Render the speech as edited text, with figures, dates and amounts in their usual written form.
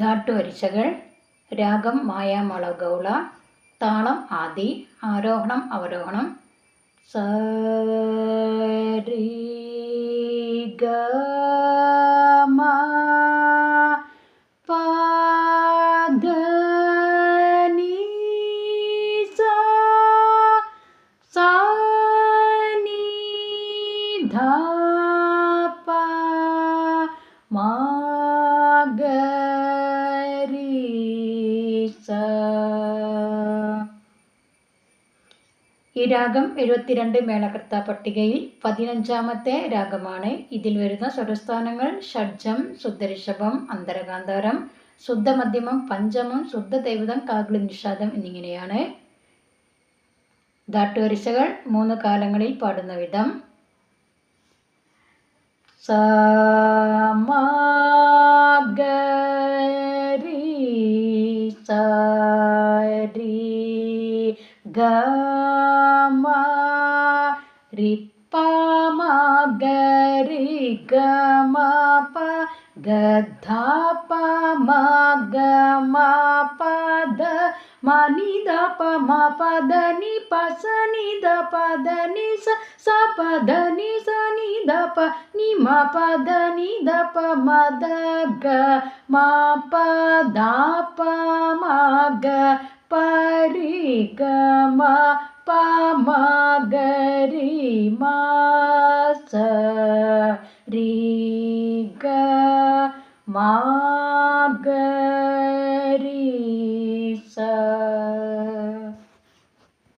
ധാട്ടുവരിശകൾ. രാഗം മായാമള ഗൗള. താളം ആദി. ആരോഹണം അവരോഹണം. സ രി ഗ മ പ ധ നി സ സ നി ധ പ മ ഗ രി സ. ഈ രാഗം 72 മേളകർത്താ പട്ടികയിൽ 15ാമത്തെ രാഗമാണ്. ഇതിൽ വരുന്ന സ്വരസ്ഥാനങ്ങൾ ഷഡ്ജം, ശുദ്ധരിഷഭം, അന്തരഗാന്ധാരം, ശുദ്ധമധ്യമം, പഞ്ചമം, ശുദ്ധദൈവതം, കാഗ്ളി നിഷാദം എന്നിങ്ങനെയാണ്. ധാട്ടുവരിശകൾ 3 കാലങ്ങളിൽ പാടുന്ന വിധം: സ മ ഗ രി സ രി ഗ മ രി പ മ ഗ രി ഗ മ പ ഗ ധ പ മ ഗ മ പ ധ മ നി ധ പ മ പ ധ നി പ സ നി ധ പ ധ നി സ സ പ ധ നി സ നി ധ പ നി മ പ ധ നി ധ പ മ ധ ഗ മ പ ധ പ മ ഗ പ രി ഗ മ പ മ ഗ രി മ സ രി ഗ മ